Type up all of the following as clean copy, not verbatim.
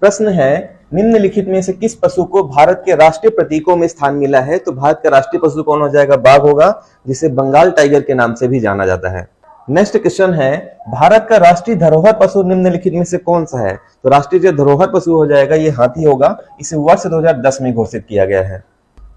प्रश्न है, निम्नलिखित में से किस पशु को भारत के राष्ट्रीय प्रतीकों में स्थान मिला है? तो भारत का राष्ट्रीय पशु कौन हो जाएगा? बाघ होगा, जिसे बंगाल टाइगर के नाम से भी जाना जाता है। नेक्स्ट क्वेश्चन है, भारत का राष्ट्रीय धरोहर पशु निम्नलिखित में से कौन सा है? तो राष्ट्रीय जो धरोहर पशु हो जाएगा ये हाथी होगा। इसे वर्ष 2010 में घोषित किया गया है।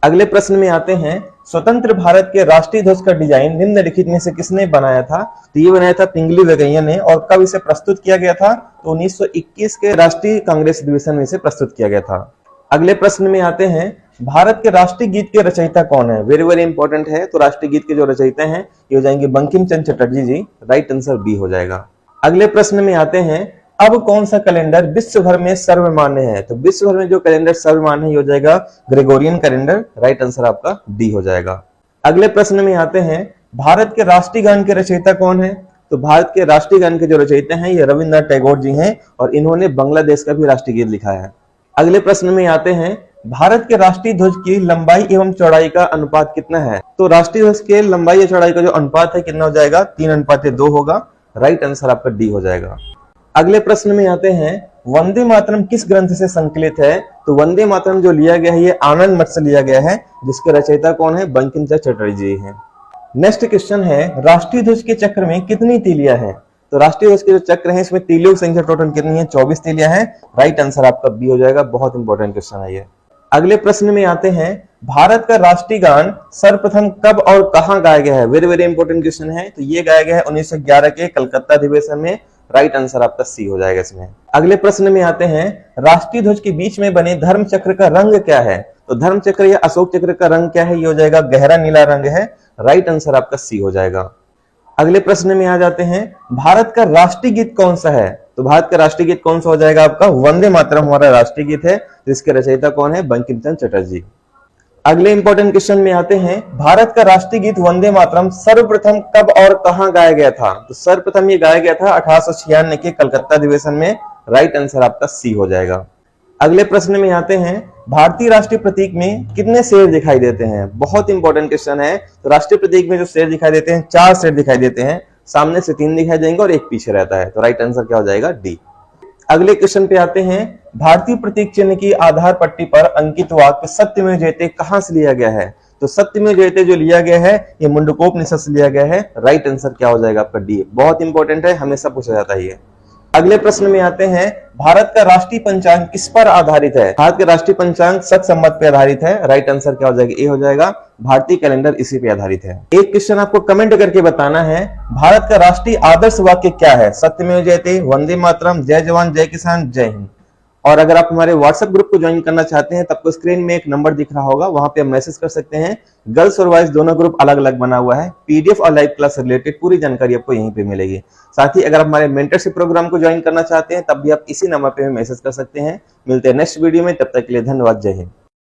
अगले प्रश्न में आते हैं, स्वतंत्र भारत के राष्ट्रीय ध्वज का डिजाइन निम्नलिखित में से किसने बनाया था? तो ये बनाया था पिंगली वेंकैया ने। और कब इसे प्रस्तुत किया गया था? तो 1921 के राष्ट्रीय कांग्रेस अधिवेशन में इसे प्रस्तुत किया गया था। अगले प्रश्न में आते हैं, भारत के राष्ट्रीय गीत के रचयिता कौन है? वेरी वेरी इंपॉर्टेंट है। तो राष्ट्रीय गीत के जो रचयिता हैं ये हो जाएंगे बंकिम चंद्र चटर्जी जी। राइट आंसर बी हो जाएगा। अगले प्रश्न में आते हैं, अब कौन सा कैलेंडर विश्व भर में सर्वमान्य है? तो विश्व भर में जो कैलेंडर सर्वमान्य है हो जाएगा ग्रेगोरियन कैलेंडर। राइट आंसर आपका डी हो जाएगा। अगले प्रश्न में आते हैं, भारत के राष्ट्रीय गान के रचयिता कौन है? तो भारत के राष्ट्रीय गान के जो रचयिता हैं ये रविंद्रनाथ टैगोर जी हैं और इन्होंने बांग्लादेश का भी राष्ट्रीय गीत लिखा है। अगले प्रश्न में आते हैं, भारत के राष्ट्रीय ध्वज की लंबाई एवं चौड़ाई का अनुपात कितना है? तो राष्ट्रीय ध्वज के लंबाई या चौड़ाई का जो अनुपात है कितना हो जाएगा? 3:2 होगा। राइट आंसर आपका डी हो जाएगा। अगले प्रश्न में आते हैं, वंदे मातरम किस ग्रंथ से संकलित है? तो वंदे मातरम जो लिया गया है ये आनंद मठ से लिया गया है, जिसके रचयिता कौन है? बंकिम चंद्र चटर्जी जी हैं। नेक्स्ट क्वेश्चन है, राष्ट्रीय ध्वज के चक्र में कितनी तीलियां हैं? तो राष्ट्रीय ध्वज के जो चक्र है इसमें तीलियों की संख्या टोटल कितनी है? 24 तीलियां हैं। राइट आंसर आपका बी हो जाएगा। बहुत इंपॉर्टेंट क्वेश्चन है ये। अगले प्रश्न में आते हैं, भारत का राष्ट्रीय गान सर्वप्रथम कब और कहां गाया गया है? वेरी वेरी इंपॉर्टेंट क्वेश्चन है। तो ये गाया गया है 1911 के कलकत्ता अधिवेशन में। राइट आंसर आपका सी हो जाएगा इसमें। अगले प्रश्न में आते हैं, राष्ट्रीय ध्वज के बीच में बने धर्म चक्र का रंग क्या है? तो धर्म चक्र या अशोक चक्र का रंग क्या है? ये हो जाएगा गहरा नीला रंग है। राइट आंसर आपका सी हो जाएगा। अगले प्रश्न में आ जाते हैं, भारत का राष्ट्रीय गीत कौन सा है? तो भारत का राष्ट्रीय गीत कौन सा हो जाएगा आपका? वंदे मातरम हमारा राष्ट्रीय गीत है, जिसके रचयिता कौन है? बंकिम चंद्र चटर्जी। अगले इंपॉर्टेंट क्वेश्चन में आते हैं, भारत का राष्ट्रीय गीत वंदे मातरम सर्वप्रथम कब और कहां गाया गया था? तो सर्वप्रथम ये गाया गया था 1896 के कलकत्ता अधिवेशन में। राइट आंसर आपका सी हो जाएगा। अगले प्रश्न में आते हैं, भारतीय राष्ट्रीय प्रतीक में कितने शेर दिखाई देते हैं? बहुत इंपॉर्टेंट क्वेश्चन है। तो राष्ट्रीय प्रतीक में जो शेर दिखाई देते हैं 4 शेर दिखाई देते हैं। सामने से 3 दिखाई देंगे और 1 पीछे रहता है। तो राइट आंसर क्या हो जाएगा? डी। अगले क्वेश्चन पे आते हैं, भारतीय प्रतीक चिन्ह की आधार पट्टी पर अंकित वाक्य सत्यमेव जयते कहां से लिया गया है? तो सत्यमेव जयते जो लिया गया है ये मुंडकोपनिषद से लिया गया है। राइट आंसर क्या हो जाएगा आपका? डी। बहुत इंपॉर्टेंट है, हमेशा पूछा जाता है ये। अगले प्रश्न में आते हैं, भारत का राष्ट्रीय पंचांग किस पर आधारित है? भारत का राष्ट्रीय पंचांग सत संवत पर आधारित है। राइट आंसर क्या हो जाएगा? ए हो जाएगा। भारतीय कैलेंडर इसी पे आधारित है। एक क्वेश्चन आपको कमेंट करके बताना है, भारत का राष्ट्रीय आदर्श वाक्य क्या है? सत्यमेव जयते, वंदे मातरम, जय जवान जय किसान, जय हिंद। और अगर आप हमारे व्हाट्सएप ग्रुप को ज्वाइन करना चाहते हैं तो आपको स्क्रीन में एक नंबर दिख रहा होगा, वहां पे आप मैसेज कर सकते हैं। गर्ल्स और बॉयज दोनों ग्रुप अलग अलग बना हुआ है। पीडीएफ और लाइव क्लास से रिलेटेड पूरी जानकारी आपको यहीं पे मिलेगी। साथ ही अगर आप हमारे मेंटरशिप प्रोग्राम को ज्वाइन करना चाहते हैं तब भी आप इसी नंबर पे मैसेज कर सकते हैं। मिलते हैं नेक्स्ट वीडियो में, तब तक के लिए धन्यवाद। जय हिंद।